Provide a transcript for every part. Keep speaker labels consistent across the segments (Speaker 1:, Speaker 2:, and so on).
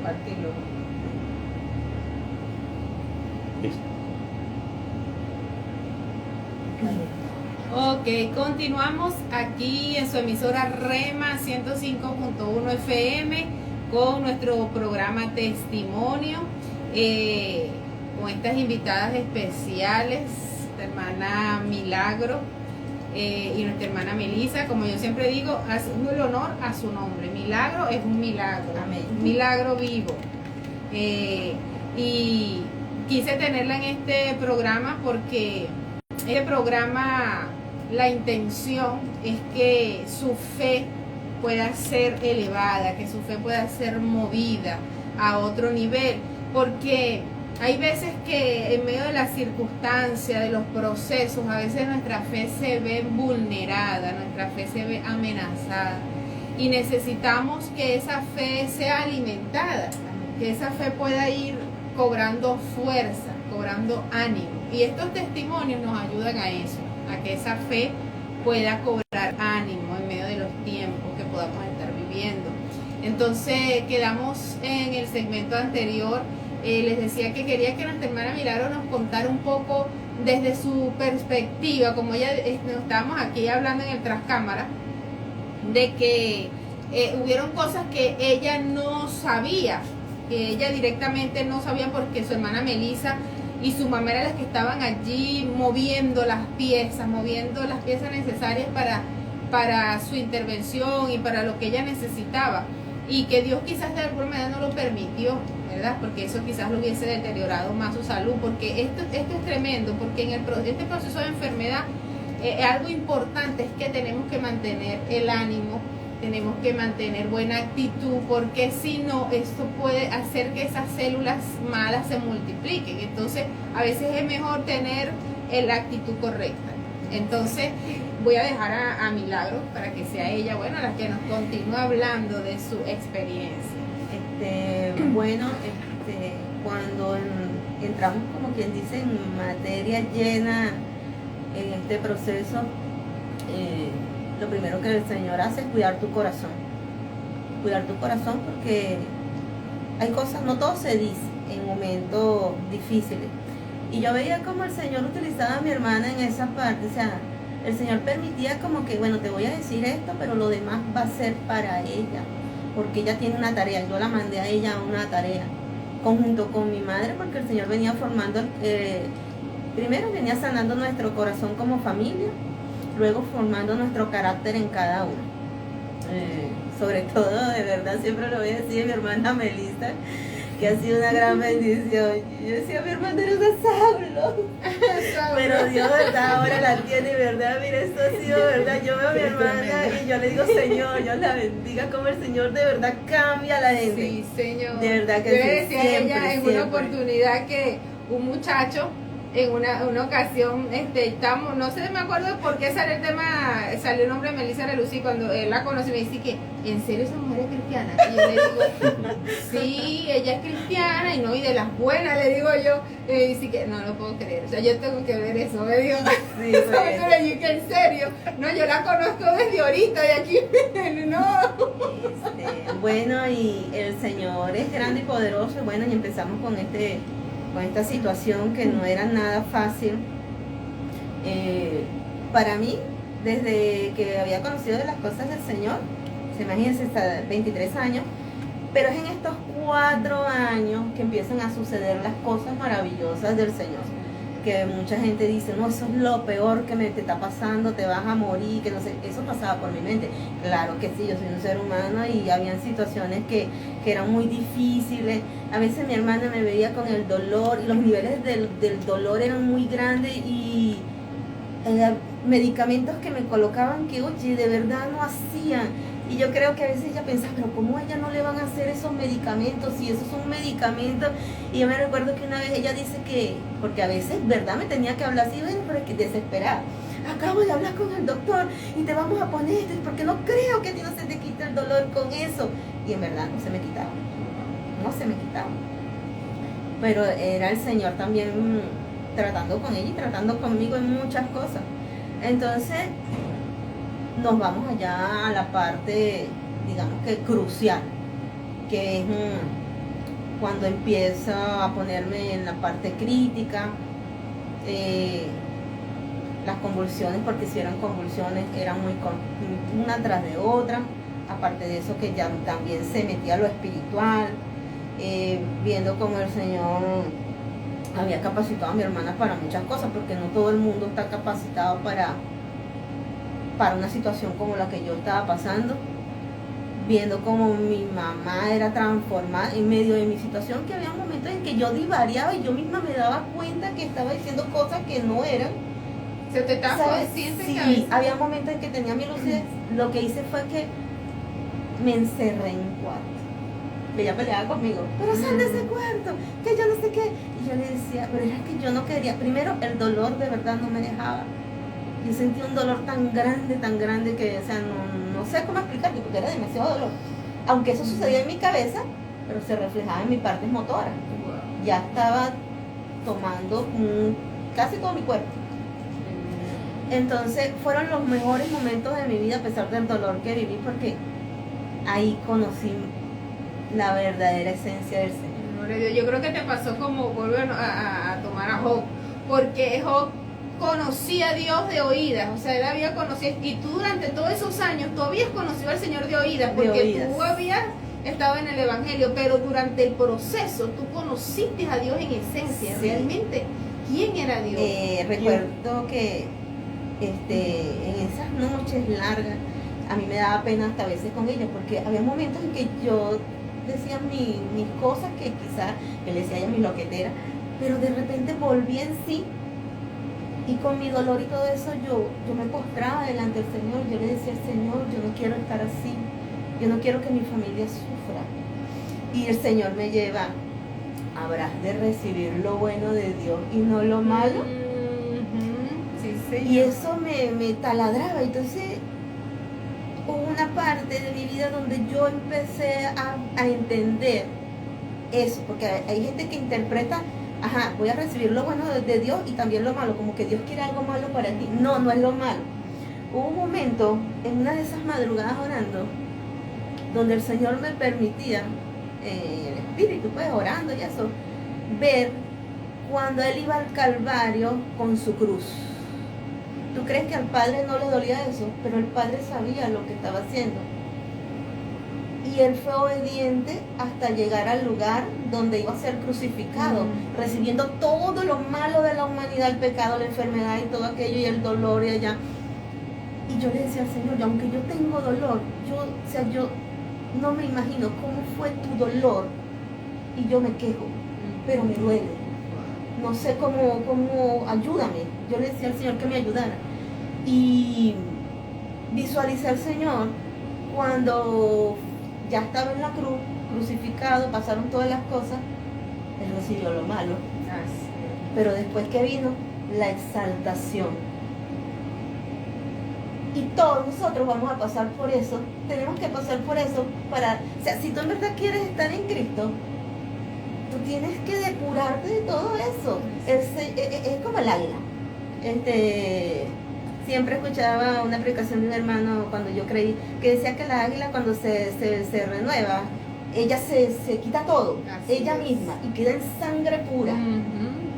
Speaker 1: compartirlo.
Speaker 2: Ok, continuamos aquí en su emisora Rema 105.1 FM con nuestro programa Testimonio, con estas invitadas especiales, nuestra hermana Milagro y nuestra hermana Melissa. Como yo siempre digo, haciendo el honor a su nombre. Milagro es un milagro,
Speaker 1: amén,
Speaker 2: un milagro vivo. Y quise tenerla en este programa porque este programa, la intención es que su fe pueda ser elevada, que su fe pueda ser movida a otro nivel, porque hay veces que en medio de las circunstancias, de los procesos, a veces nuestra fe se ve vulnerada, nuestra fe se ve amenazada y necesitamos que esa fe sea alimentada, que esa fe pueda ir cobrando fuerza, cobrando ánimo. Y estos testimonios nos ayudan a eso, a que esa fe pueda cobrar ánimo en medio de los tiempos que podamos estar viviendo. Entonces quedamos en el segmento anterior, les decía que quería que nuestra hermana Milagro nos contara un poco desde su perspectiva, como ella estábamos aquí hablando en el trascámara, de que hubieron cosas que ella no sabía, que ella directamente no sabía porque su hermana Melissa y su mamá eran las que estaban allí moviendo las piezas necesarias para su intervención y para lo que ella necesitaba, y que Dios quizás de alguna manera no lo permitió, ¿verdad? Porque eso quizás lo hubiese deteriorado más su salud, porque esto es tremendo, porque en este proceso de enfermedad algo importante es que tenemos que mantener el ánimo, tenemos que mantener buena actitud, porque si no, esto puede hacer que esas células malas se multipliquen. Entonces, a veces es mejor tener la actitud correcta. Entonces, voy a dejar a Milagro para que sea ella, bueno, la que nos continúe hablando de su experiencia.
Speaker 1: Cuando entramos, como quien dice, en materia llena en este proceso, lo primero que el Señor hace es cuidar tu corazón. Cuidar tu corazón, porque hay cosas, no todo se dice en momentos difíciles. Y yo veía como el Señor utilizaba a mi hermana en esa parte. O sea, el Señor permitía como que, bueno, te voy a decir esto, pero lo demás va a ser para ella, porque ella tiene una tarea. Yo la mandé a ella a una tarea, conjunto con mi madre, porque el Señor venía formando, primero venía sanando nuestro corazón como familia, luego formando nuestro carácter en cada uno. Sobre todo, de verdad, siempre lo voy a decir a mi hermana Melissa, que ha sido una gran bendición. Yo decía, mi hermana era una Saulo, pero Dios, verdad, ahora la tiene, verdad. Mira, esto ha sido, verdad. Yo veo a mi hermana y yo le digo, Señor, Dios la bendiga, como el Señor de verdad cambia a la gente.
Speaker 2: Sí, Señor.
Speaker 1: De verdad que
Speaker 2: yo
Speaker 1: sí.
Speaker 2: le decía a ella en una oportunidad que un muchacho, en una ocasión, estamos, no sé, me acuerdo por qué salió el tema, salió el nombre de Melissa Relucí, cuando él la conoció y me dice que, ¿en serio esa mujer es cristiana? Y yo le digo, sí, ella es cristiana, y no, y de las buenas, le digo yo, y me dice que, no lo puedo creer, o sea, yo tengo que ver eso, me digo,
Speaker 1: Sí,
Speaker 2: yo le dije que en serio, no, yo la conozco desde ahorita, de aquí, no.
Speaker 1: Bueno, y el Señor es grande y poderoso, bueno, y empezamos con esta situación que no era nada fácil. Para mí, desde que había conocido de las cosas del Señor, imagínense, hasta 23 años, pero es en estos 4 años que empiezan a suceder las cosas maravillosas del Señor, que mucha gente dice, no, eso es lo peor que te está pasando, te vas a morir, que no sé, eso pasaba por mi mente. Claro que sí, yo soy un ser humano y habían situaciones que eran muy difíciles. A veces mi hermana me veía con el dolor y los niveles del dolor eran muy grandes, y medicamentos que me colocaban que, oye, de verdad no hacían. Y yo creo que a veces ella pensaba, pero ¿cómo a ella no le van a hacer esos medicamentos si esos son medicamentos? Y yo me recuerdo que una vez ella dice que, porque a veces, ¿verdad? Me tenía que hablar así, bueno, pero es que desesperada. Acabo de hablar con el doctor y te vamos a poner esto, porque no creo que a ti no se te quite el dolor con eso. Y en verdad no se me quitaba. No se me quitaba. Pero era el Señor también tratando con ella y tratando conmigo en muchas cosas. Entonces, nos vamos allá a la parte, digamos que crucial, que es cuando empiezo a ponerme en la parte crítica, las convulsiones, porque si eran convulsiones, eran una tras de otra. Aparte de eso, que ya también se metía lo espiritual, viendo cómo el Señor había capacitado a mi hermana para muchas cosas, porque no todo el mundo está capacitado para una situación como la que yo estaba pasando, viendo cómo mi mamá era transformada en medio de mi situación, que había momentos en que yo divariaba y yo misma me daba cuenta que estaba diciendo cosas que no eran.
Speaker 2: ¿Se te estaba
Speaker 1: consciente? Sí, había momentos en que tenía mi lucidez. Lo que hice fue que me encerré en un cuarto. Ella peleaba conmigo, pero sal de ese cuarto, que yo no sé qué. Y yo le decía, pero era que yo no quería. Primero, el dolor de verdad no me dejaba. Yo sentía un dolor tan grande que, o sea, no sé cómo explicarte, porque era demasiado dolor. Aunque eso sucedía en mi cabeza, pero se reflejaba en mi parte motora. Ya estaba tomando casi todo mi cuerpo. Entonces fueron los mejores momentos de mi vida, a pesar del dolor que viví, porque ahí conocí la verdadera esencia del Señor.
Speaker 2: Yo creo que te pasó como volver a tomar a Job, porque Job conocía a Dios de oídas, o sea, él había conocido, y tú durante todos esos años, tú habías conocido al Señor de oídas, porque tú habías estado en el Evangelio, pero durante el proceso tú conociste a Dios en esencia, sí. Realmente, ¿quién era Dios?
Speaker 1: Recuerdo que en esas noches largas, a mí me daba pena hasta a veces con ella, porque había momentos en que yo decía mis cosas que quizás, que le decía a ella mi loquetera, pero de repente volví en sí, y con mi dolor y todo eso yo me postraba delante del Señor. Yo le decía al Señor, yo no quiero estar así, yo no quiero que mi familia sufra. Y el Señor me lleva, habrás de recibir lo bueno de Dios y no lo malo. Sí, y eso me taladraba. Entonces hubo una parte de mi vida donde yo empecé a entender eso, porque hay gente que interpreta, ajá, voy a recibir lo bueno de Dios y también lo malo, como que Dios quiere algo malo para ti. No, no es lo malo. Hubo un momento en una de esas madrugadas orando donde el Señor me permitía, el Espíritu, pues orando y eso, ver cuando Él iba al Calvario con su cruz. ¿Tú crees que al Padre no le dolía eso? Pero el Padre sabía lo que estaba haciendo. Y Él fue obediente hasta llegar al lugar donde iba a ser crucificado, recibiendo todo lo malo de la humanidad, el pecado, la enfermedad y todo aquello, y el dolor y allá. Y yo le decía al Señor, aunque yo tengo dolor, yo no me imagino cómo fue tu dolor, y yo me quejo, pero me duele. No sé cómo, ayúdame. Yo le decía al Señor que me ayudara. Y visualicé al Señor cuando ya estaba en la cruz, crucificado, pasaron todas las cosas, Él recibió lo malo. Pero después que vino la exaltación. Y todos nosotros vamos a pasar por eso, tenemos que pasar por eso o sea, si tú en verdad quieres estar en Cristo, tú tienes que depurarte de todo eso. Es como el águila. Siempre escuchaba una predicación de un hermano cuando yo creí, que decía que la águila cuando se renueva, ella se quita todo, ella misma, y queda en sangre pura.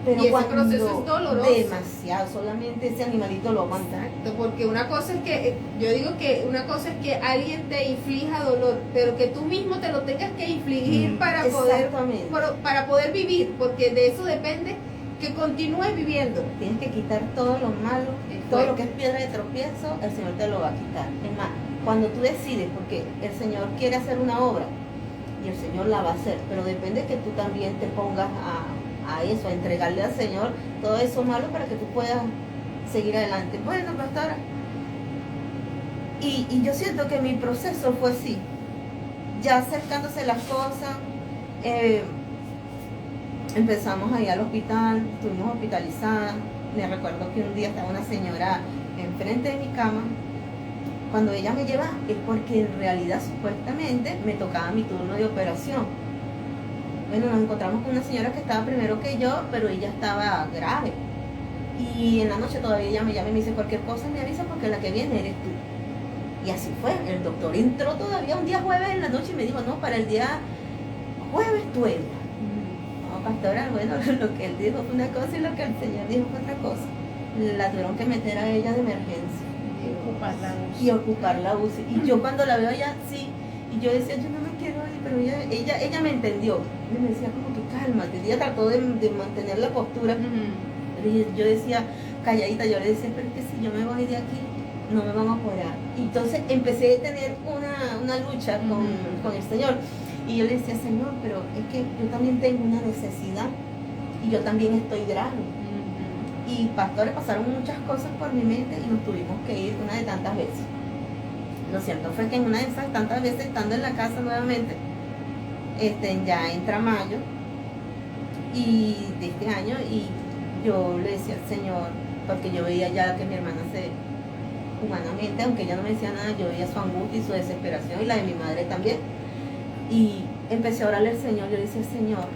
Speaker 1: Pero
Speaker 2: y ese proceso es doloroso.
Speaker 1: Demasiado, solamente ese animalito lo aguanta.
Speaker 2: Exacto, porque una cosa es que, yo digo que una cosa es que alguien te inflija dolor, pero que tú mismo te lo tengas que infligir para poder vivir, porque de eso depende que continúes viviendo.
Speaker 1: Tienes que quitar todo lo malo, todo lo que es piedra de tropiezo, el Señor te lo va a quitar. Es más, cuando tú decides, porque el Señor quiere hacer una obra, y el Señor la va a hacer, pero depende que tú también te pongas a eso, a entregarle al Señor todo eso malo para que tú puedas seguir adelante. Bueno, pastora, y yo siento que mi proceso fue así, ya acercándose las cosas, empezamos a ir al hospital, estuvimos hospitalizadas. Me recuerdo que un día estaba una señora enfrente de mi cama. Cuando ella me lleva es porque en realidad supuestamente me tocaba mi turno de operación. Bueno, nos encontramos con una señora que estaba primero que yo, pero ella estaba grave. Y en la noche todavía ella me llama y me dice, cualquier cosa me avisa porque la que viene eres tú. Y así fue. El doctor entró todavía un día jueves en la noche y me dijo, no, para el día jueves tú entras. pastora, bueno, lo que él dijo fue una cosa y lo que el Señor dijo fue otra cosa. La tuvieron que meter a ella de emergencia. Y ocupar la UCI. Y yo cuando la veo ya sí, y yo decía, yo no me quiero ir, pero ella me entendió. Y me decía como que cálmate. Ella trató de mantener la postura. Yo decía, calladita, yo le decía, pero es que si yo me voy de aquí, no me van a operar. Y entonces empecé a tener una lucha con el Señor. Y yo le decía, Señor, pero es que yo también tengo una necesidad y yo también estoy grave. Y pastores, pasaron muchas cosas por mi mente y nos tuvimos que ir una de tantas veces. Lo cierto fue que en una de esas tantas veces, estando en la casa nuevamente, ya entra mayo y de este año, y yo le decía al Señor, porque yo veía ya que mi hermana humanamente, aunque ella no me decía nada, yo veía su angustia y su desesperación y la de mi madre también. Y empecé a orarle al Señor. Yo le decía, Señor,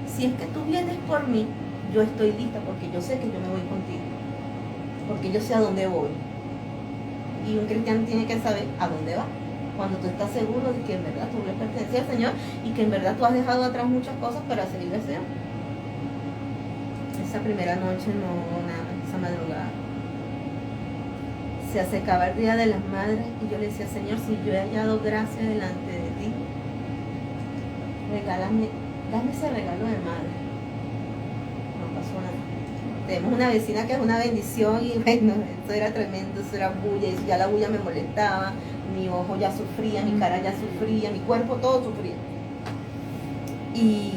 Speaker 1: si es que tú vienes por mí, yo estoy lista, porque yo sé que yo me voy contigo, porque yo sé a dónde voy. Y un cristiano tiene que saber a dónde va, cuando tú estás seguro de que en verdad tú le perteneces al Señor y que en verdad tú has dejado atrás muchas cosas para seguir al Señor. Esa primera noche esa madrugada se acercaba el Día de las Madres y yo le decía, Señor, si yo he hallado gracia delante de ti, regálame, dame ese regalo de madre. No pasó nada. Tenemos una vecina que es una bendición y bueno, eso era tremendo, eso era bulla, y ya la bulla me molestaba, mi ojo ya sufría, mi cara ya sufría, mi cuerpo todo sufría. Y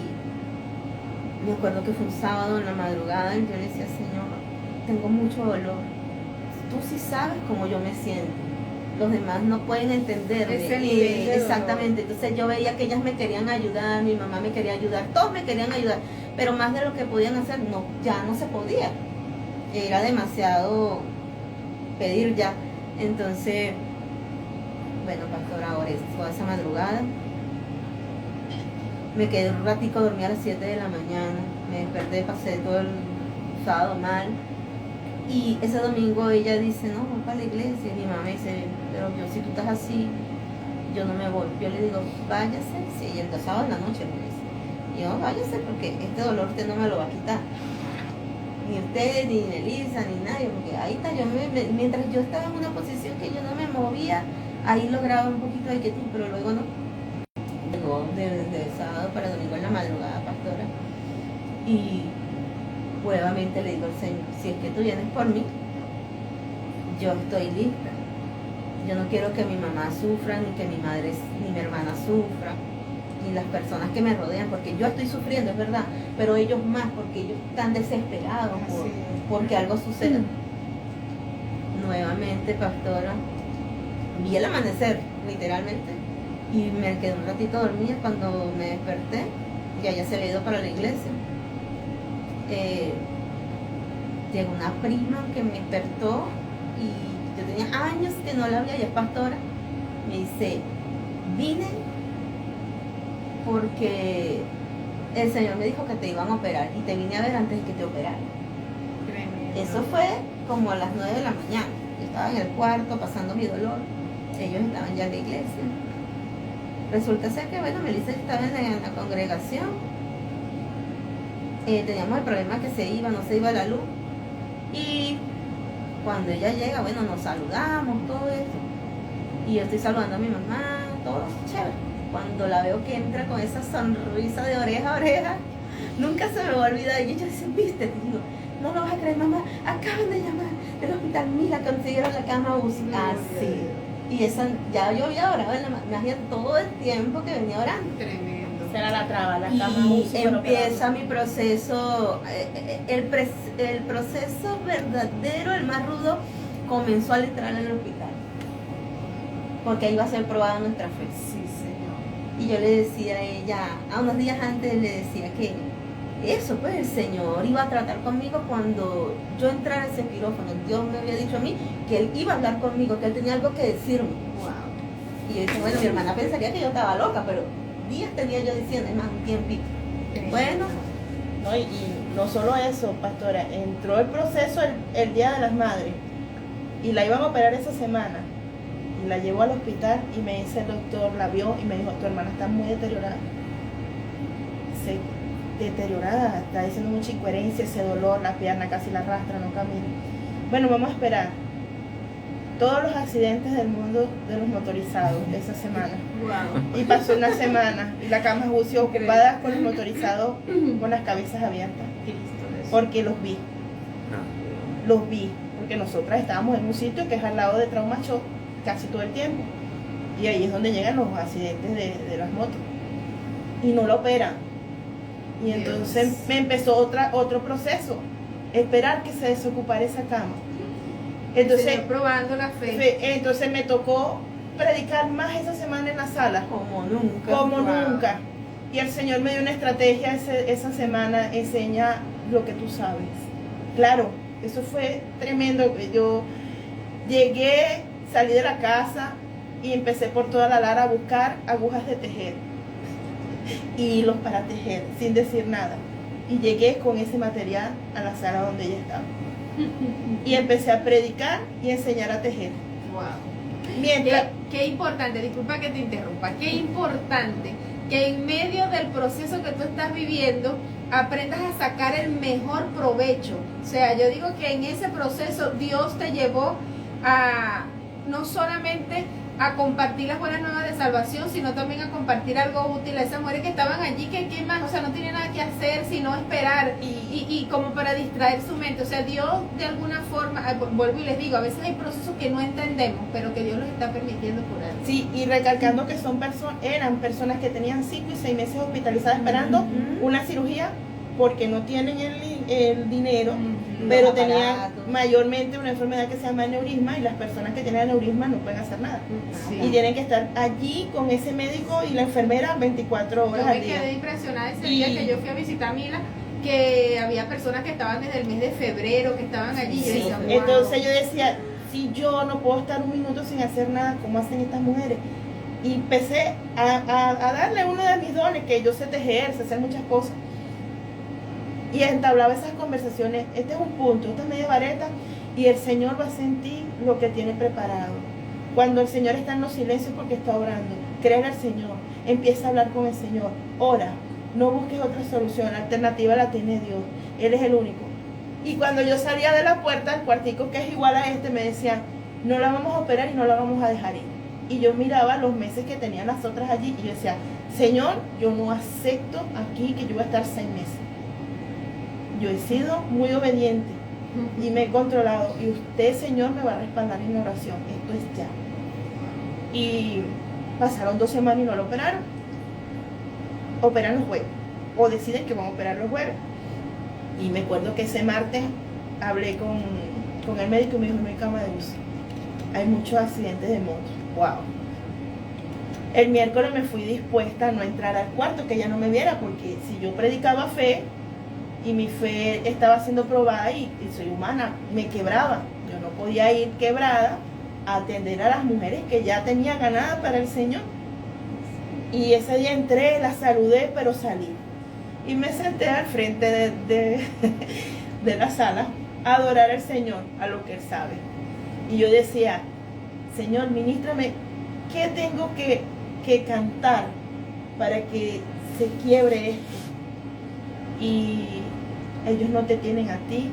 Speaker 1: me acuerdo que fue un sábado en la madrugada y yo le decía, Señor, tengo mucho dolor. Tú sí sabes cómo yo me siento. Los demás no pueden entenderme.
Speaker 2: Ese nivel de
Speaker 1: exactamente. Entonces yo veía que ellas me querían ayudar, mi mamá me quería ayudar, todos me querían ayudar, pero más de lo que podían hacer, no, ya no se podía. Era demasiado pedir ya. Entonces, bueno, pastora, ahora toda esa madrugada me quedé un ratico, dormí a las 7 de la mañana, me desperté, pasé todo el sábado mal. Y ese domingo ella dice, no, voy para la iglesia. Y mi mamá me dice, pero yo, si tú estás así, yo no me voy. Yo le digo, váyase. Sí, y el sábado en la noche me dice, y yo, váyase, porque este dolor usted no me lo va a quitar. Ni usted, ni Elisa, ni nadie, porque ahí está, mientras yo estaba en una posición que yo no me movía, ahí lograba un poquito de quietud, pero luego no. Llegó de sábado para domingo en la madrugada, pastora. Y nuevamente le digo al Señor, si es que tú vienes por mí, yo estoy lista. Yo no quiero que mi mamá sufra, ni que mi madre, ni mi hermana sufra, ni las personas que me rodean, porque yo estoy sufriendo, es verdad, pero ellos más, porque ellos están desesperados porque algo suceda. Nuevamente, pastora, vi el amanecer, literalmente, y me quedé un ratito dormida. Cuando me desperté, ya se había ido para la iglesia. Llegó una prima que me despertó y yo tenía años que no la veía, ya es pastora. Me dice, vine porque el Señor me dijo que te iban a operar y te vine a ver antes de que te operaran. Eso fue como a las 9 de la mañana. Yo estaba en el cuarto pasando mi dolor, ellos estaban ya en la iglesia. Resulta ser que, bueno, Melissa estaba en la congregación. Teníamos el problema que no se iba la luz, y cuando ella llega, bueno, nos saludamos, todo eso, y yo estoy saludando a mi mamá, todo chévere. Cuando la veo que entra con esa sonrisa de oreja a oreja, nunca se me va a olvidar. Y ella dice, viste, te digo, no lo vas a creer, mamá, acaban de llamar del hospital, mira, consiguieron la cama UCI. Así. Y esa, ya yo había orado en la magia todo el tiempo que venía orando.
Speaker 2: Tremendo.
Speaker 3: Será la traba, la cama
Speaker 1: Y
Speaker 3: UCI,
Speaker 1: empieza mi proceso, el proceso verdadero, el más rudo, comenzó al entrar en el hospital, porque ahí iba a ser probada nuestra fe.
Speaker 2: Sí, Señor.
Speaker 1: Y yo le decía a ella, a unos días antes le decía que eso, pues el Señor iba a tratar conmigo cuando yo entrara a ese quirófano. Dios me había dicho a mí que Él iba a hablar conmigo, que Él tenía algo que decirme.
Speaker 2: Wow.
Speaker 1: Y yo dije, bueno, mi hermana pensaría que yo estaba loca, pero días tenía yo diciendo, es más, un tiempito. Bueno.
Speaker 3: No, y no solo eso, pastora, entró el proceso el Día de las Madres y la iban a operar esa semana. Y la llevó al hospital y me dice el doctor, la vio y me dijo, tu hermana está muy deteriorada. Sí. deteriorada, está diciendo mucha incoherencia, ese dolor, la pierna casi la arrastra, no camina. Bueno, vamos a esperar. Todos los accidentes del mundo de los motorizados esa semana.
Speaker 1: Wow.
Speaker 3: Y pasó una semana y la cama UCI ocupada con los motorizados con las cabezas abiertas. Porque los vi. Los vi. Porque nosotras estábamos en un sitio que es al lado de Trauma Shock casi todo el tiempo. Y ahí es donde llegan los accidentes de las motos. Y no lo operan. Y entonces me empezó otro proceso. Esperar que se desocupara esa cama. Entonces,
Speaker 2: probando la fe.
Speaker 3: Entonces me tocó predicar más esa semana en la sala.
Speaker 1: Como nunca.
Speaker 3: Como nunca. Y el Señor me dio una estrategia esa semana, enseña lo que tú sabes. Claro, eso fue tremendo. Yo llegué, salí de la casa y empecé por toda la Lara a buscar agujas de tejer y hilos para tejer, sin decir nada. Y llegué con ese material a la sala donde ella estaba. Y empecé a predicar y enseñar a tejer.
Speaker 2: Wow.
Speaker 3: Mientras,
Speaker 2: Qué importante, disculpa que te interrumpa, qué importante que en medio del proceso que tú estás viviendo aprendas a sacar el mejor provecho. O sea, yo digo que en ese proceso Dios te llevó a no solamente a compartir las buenas nuevas de salvación, sino también a compartir algo útil a esas mujeres que estaban allí, que qué más, o sea, no tienen nada que hacer sino esperar y como para distraer su mente. O sea, Dios de alguna forma, vuelvo y les digo, a veces hay procesos que no entendemos, pero que Dios los está permitiendo por algo.
Speaker 3: sí, y recalcando que eran personas que tenían 5 y 6 meses hospitalizadas esperando una cirugía porque no tienen el dinero, pero tenían mayormente una enfermedad que se llama aneurisma, y las personas que tienen aneurisma no pueden hacer nada.
Speaker 2: Sí.
Speaker 3: Y tienen que estar allí con ese médico y la enfermera 24 horas
Speaker 2: Yo
Speaker 3: al
Speaker 2: me
Speaker 3: día.
Speaker 2: quedé impresionada ese día que yo fui a visitar a Mila, que había personas que estaban desde el mes de febrero, que estaban allí.
Speaker 3: Sí,
Speaker 2: Y yo decía, wow.
Speaker 3: entonces yo decía, si yo no puedo estar un minuto sin hacer nada, ¿cómo hacen estas mujeres? Y empecé a darle uno de mis dones, que yo sé tejer, sé hacer muchas cosas. Y entablaba esas conversaciones. Este es un punto, esta es media vareta, y el Señor va a sentir lo que tiene preparado. Cuando el Señor está en los silencios porque está orando, créele al Señor, empieza a hablar con el Señor, ora, no busques otra solución, la alternativa la tiene Dios, Él es el único. Y cuando yo salía de la puerta, el cuartico que es igual a este, me decían, no la vamos a operar y no la vamos a dejar ir. Y yo miraba los meses que tenían las otras allí y yo decía, Señor, yo no acepto aquí que yo voy a estar 6 meses. Yo he sido muy obediente y me he controlado, y usted, Señor, me va a respaldar en mi oración. Esto es ya. Y pasaron 2 semanas y no lo operaron. Operan los jueves, o deciden que van a operar los jueves. Y me acuerdo que ese martes hablé con el médico y me dijo, no hay cama de UCI, hay muchos accidentes de moto. Wow. El miércoles me fui dispuesta a no entrar al cuarto, que ella no me viera, porque si yo predicaba fe y mi fe estaba siendo probada y soy humana, me quebraba. Yo no podía ir quebrada a atender a las mujeres que ya tenía ganada para el Señor. Y ese día entré, la saludé, pero salí. Y me senté al frente de la sala a adorar al Señor, a lo que Él sabe. Y yo decía, Señor, ministrame, ¿qué tengo que cantar para que se quiebre esto? Y ellos no te tienen a ti,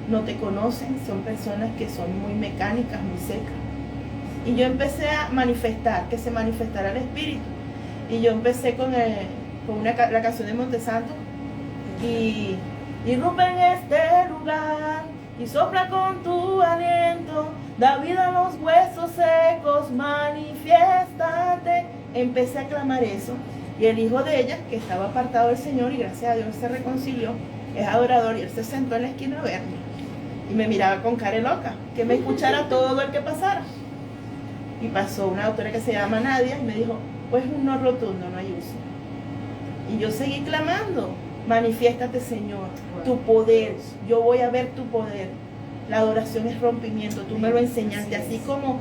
Speaker 3: no te conocen, son personas que son muy mecánicas, muy secas. Y yo empecé a manifestar, que se manifestara el Espíritu. Y yo empecé con la canción de Montesanto. Y irrumpe en este lugar y sopla con tu aliento, da vida a los huesos secos, manifiéstate. Empecé a clamar eso. Y el hijo de ella, que estaba apartado del Señor y gracias a Dios se reconcilió, es adorador, y él se sentó en la esquina a verme. Y me miraba con cara de loca, que me escuchara todo el que pasara. Y pasó una doctora que se llama Nadia y me dijo, pues un no rotundo, no hay uso. Y yo seguí clamando, manifiéstate, Señor, tu poder, yo voy a ver tu poder. La adoración es rompimiento, tú me lo enseñaste. Así como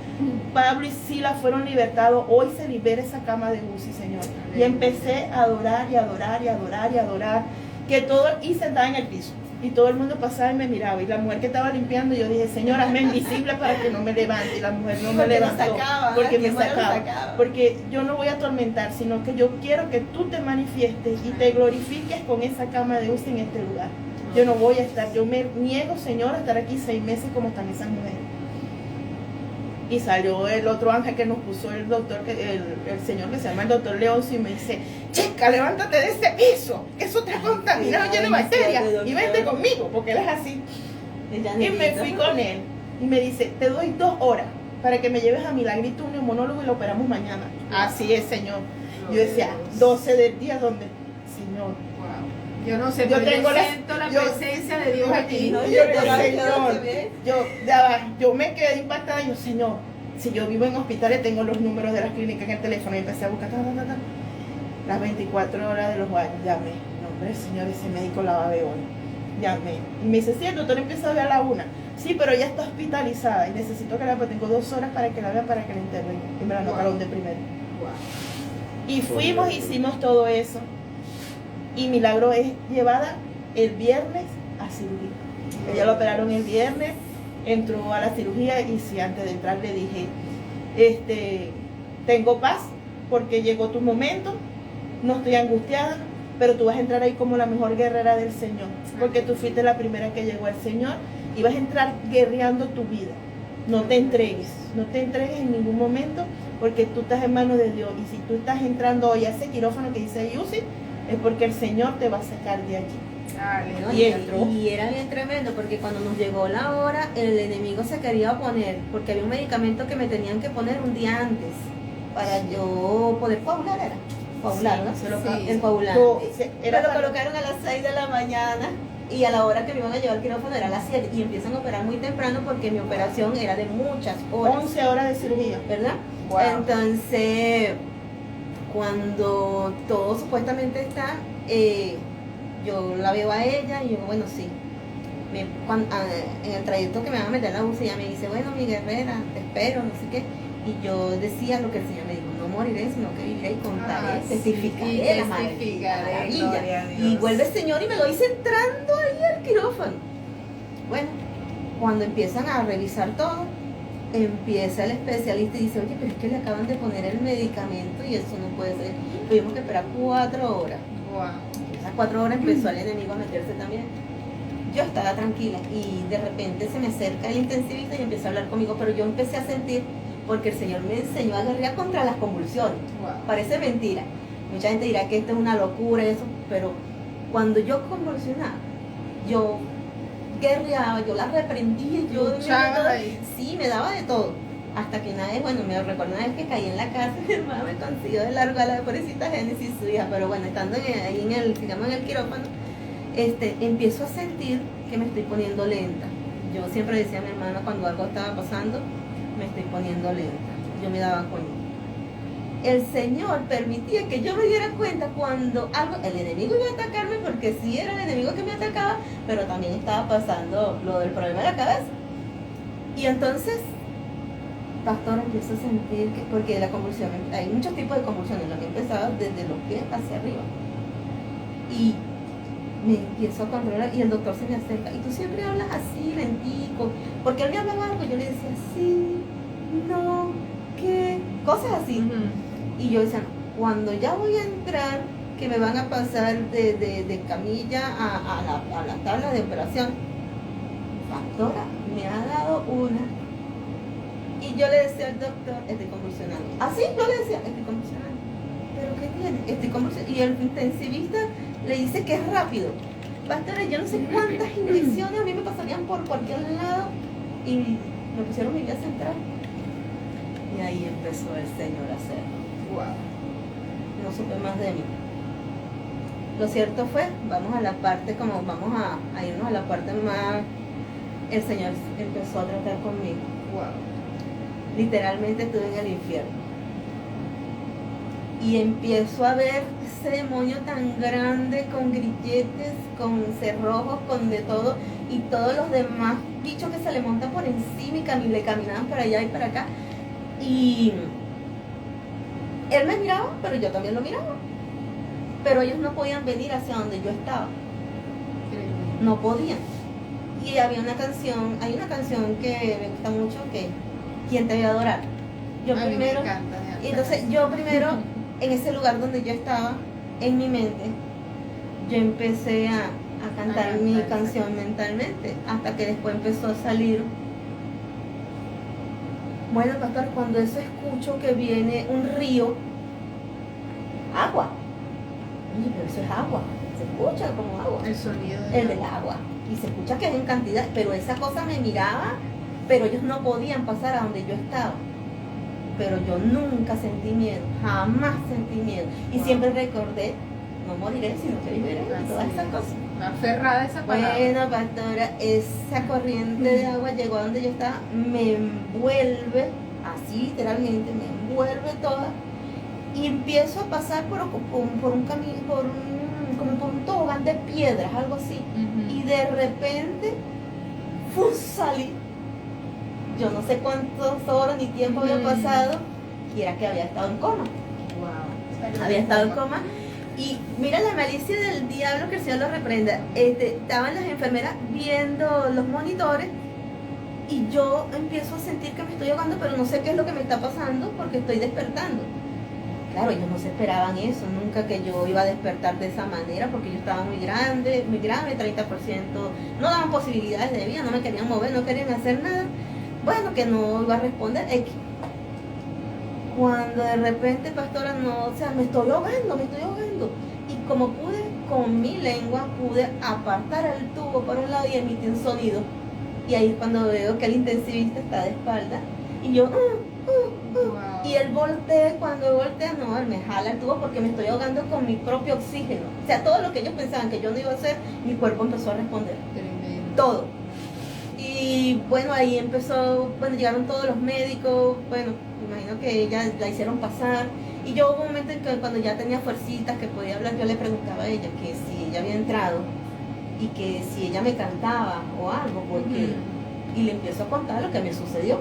Speaker 3: Pablo y Sila fueron libertados, hoy se libera esa cama de UCI, Señor. Y empecé a adorar y adorar y adorar y adorar, que todo, y sentada en el piso. Y todo el mundo pasaba y me miraba. Y la mujer que estaba limpiando, yo dije, Señor, hazme invisible para que no me levante. Y la mujer no me levantó. Porque me sacaba. Porque yo no voy a atormentar, sino que yo quiero que tú te manifiestes y te glorifiques con esa cama de UCI en este lugar. Yo no voy a estar, yo me niego, Señor, a estar aquí 6 meses como están esas mujeres. Y salió el otro ángel que nos puso el doctor, el señor que se llama el doctor Leoncio, y me dice, chica, levántate de ese piso, que eso te ha contaminado, lleno de bacterias, y vente conmigo, porque él es así. Y me fui con él, y me dice, te doy 2 horas para que me lleves a Milagrito un neumonólogo y lo operamos mañana. Así es, Señor. Yo decía, 12 del día, ¿dónde? Señor.
Speaker 2: Yo no sé,
Speaker 3: yo
Speaker 2: pero
Speaker 3: tengo
Speaker 2: yo siento la presencia de Dios aquí.
Speaker 3: Yo me quedé impactada. Yo, Señor, si yo vivo en hospitales, tengo los números de las clínicas en el teléfono. Y empecé a buscar las 24 horas de los baños. Llamé. No, hombre, Señor, ese médico la va a ver hoy. Llamé. Y me dice, sí, el doctor empieza a ver a la 1. Sí, pero ella está hospitalizada y necesito que la vean, tengo 2 horas para que la vean, para que la intervengan. Y me la anotaron de primero. Y fuimos, hicimos todo eso. Y Milagro es llevada el viernes a cirugía. Ella la operaron el viernes, entró a la cirugía y si antes de entrar le dije, tengo paz porque llegó tu momento, no estoy angustiada, pero tú vas a entrar ahí como la mejor guerrera del Señor, porque tú fuiste la primera que llegó al Señor y vas a entrar guerreando tu vida. No te entregues en ningún momento, porque tú estás en manos de Dios. Y si tú estás entrando hoy a ese quirófano que dice UCI, es porque el Señor te va a sacar de allí.
Speaker 1: ¿No? Y era bien tremendo, porque cuando nos llegó la hora, el enemigo se quería oponer, porque había un medicamento que me tenían que poner un día antes para yo poder coagular, coagular, ¿no?
Speaker 2: Sí.
Speaker 1: El coagulante.
Speaker 3: Me
Speaker 1: lo colocaron a las 6 de la mañana y a la hora que me iban a llevar al quirófano era a las 7 y empiezan a operar muy temprano porque mi operación era de muchas horas.
Speaker 3: 11 horas de cirugía.
Speaker 1: ¿Verdad?
Speaker 3: Wow.
Speaker 1: Entonces, cuando todo supuestamente está, yo la veo a ella y yo, bueno, sí. En el trayecto que me van a meter a la UCI, ella me dice, bueno, mi guerrera, te espero, no sé qué. Y yo decía lo que el Señor me dijo, no moriré, sino que viviré y contaré, testificaré la maravilla. Y vuelve el Señor y me lo dice entrando ahí al quirófano. Bueno, cuando empiezan a revisar todo, empieza el especialista y dice, oye, pero es que le acaban de poner el medicamento y eso no puede ser. Tuvimos que esperar 4 horas.
Speaker 2: Wow.
Speaker 1: Esas 4 horas empezó el enemigo a meterse también. Yo estaba tranquila y de repente se me acerca el intensivista y empieza a hablar conmigo, pero yo empecé a sentir, porque el Señor me enseñó a guerrear contra las convulsiones.
Speaker 2: Wow.
Speaker 1: Parece mentira. Mucha gente dirá que esto es una locura, eso, pero cuando yo convulsionaba, yo guerreaba, yo la reprendía, yo sí, me daba de todo. Hasta que una vez, bueno, me recuerdo una vez que caí en la casa, mi hermana me consiguió de largo a la pobrecita Génesis, su hija, pero bueno, estando ahí en el quirófano, empiezo a sentir que me estoy poniendo lenta. Yo siempre decía a mi hermana cuando algo estaba pasando, me estoy poniendo lenta. Yo me daba cuenta. El Señor permitía que yo me diera cuenta cuando algo, el enemigo iba a atacarme, porque sí era el enemigo que me atacaba, pero también estaba pasando lo del problema de la cabeza. Y entonces, pastor, empiezo a sentir que, porque la convulsión, hay muchos tipos de convulsiones, la que empezaba desde los pies hacia arriba. Y me empiezo a controlar y el doctor se me acerca, y tú siempre hablas así, lentico, porque él me hablaba algo, yo le decía, sí, no, ¿qué? Cosas así. Y yo decía, cuando ya voy a entrar, que me van a pasar de camilla a la tabla de operación, pastora, me ha dado una. Y yo le decía al doctor, estoy convulsionando. Así yo le decía, estoy convulsionando. ¿Pero qué tiene? Estoy convulsionando. Y el intensivista le dice que es rápido. Pastora, yo no sé cuántas inyecciones a mí me pasarían por cualquier lado. Y me pusieron mi vía central. Y ahí empezó el Señor a hacerlo.
Speaker 2: Wow.
Speaker 1: No supe más de mí. Lo cierto fue, vamos a la parte, como vamos a irnos a la parte más, el Señor empezó a tratar conmigo.
Speaker 2: Wow.
Speaker 1: Literalmente estuve en el infierno. Y empiezo a ver ese demonio tan grande, con grilletes, con cerrojos, con de todo, y todos los demás bichos que se le montan por encima y le caminaban para allá y para acá. Y él me miraba, pero yo también lo miraba. Pero ellos no podían venir hacia donde yo estaba. no podían. Y había una canción, hay una canción que me gusta mucho, que ¿Quién te vio adorar? Yo
Speaker 2: A mí me
Speaker 1: primero,
Speaker 2: encanta,
Speaker 1: y entonces yo primero, en ese lugar donde yo estaba, en mi mente, yo empecé a cantar mi
Speaker 2: cantar.
Speaker 1: canción mentalmente, hasta que después empezó a salir. Bueno, pastor, cuando eso escucho que viene un río, agua. Oye, pero eso es agua, se escucha como agua.
Speaker 2: El sonido
Speaker 1: El del agua. Y se escucha que es en cantidad, pero esa cosa me miraba, pero ellos no podían pasar a donde yo estaba. Pero yo nunca sentí miedo, jamás sentí miedo. Y
Speaker 2: Wow.
Speaker 1: siempre recordé, no moriré, sino que viviré, y todas
Speaker 2: Así
Speaker 1: esas
Speaker 2: es.
Speaker 1: cosas.
Speaker 2: Aferrada a esa palabra.
Speaker 1: Bueno, pastora, esa corriente de agua llegó a donde yo estaba, me envuelve, así literalmente, me envuelve toda, y empiezo a pasar por un camino, como por un tobogán de piedras, algo así, y de repente, ¡fum!, salí. Yo no sé cuántas horas ni tiempo había pasado, y era que había estado en coma.
Speaker 2: Wow.
Speaker 1: Había estado en coma. Y mira la malicia del diablo, que el Señor lo reprenda. Estaban las enfermeras viendo los monitores y yo empiezo a sentir que me estoy ahogando, pero no sé qué es lo que me está pasando porque estoy despertando. Claro, ellos no se esperaban eso, nunca que yo iba a despertar de esa manera, porque yo estaba muy grande, 30%, no daban posibilidades de vida, no me querían mover, no querían hacer nada. Bueno, que no iba a responder X. Cuando de repente, pastora, no, o sea, me estoy ahogando. Y como pude, con mi lengua, pude apartar el tubo por un lado y emitir un sonido. Y ahí es cuando veo que el intensivista está de espalda. Y yo,
Speaker 2: Wow.
Speaker 1: y él voltea, cuando voltea, no, él me jala el tubo porque me estoy ahogando con mi propio oxígeno. O sea, todo lo que ellos pensaban que yo no iba a hacer, mi cuerpo empezó a responder.
Speaker 2: Tremendo.
Speaker 1: Todo. Y bueno, ahí empezó, bueno, llegaron todos los médicos, bueno, me imagino que ella la hicieron pasar. Y yo hubo un momento en que cuando ya tenía fuercitas, que podía hablar, yo le preguntaba a ella que si ella había entrado y que si ella me cantaba o algo, porque... Y le empiezo a contar lo que me sucedió.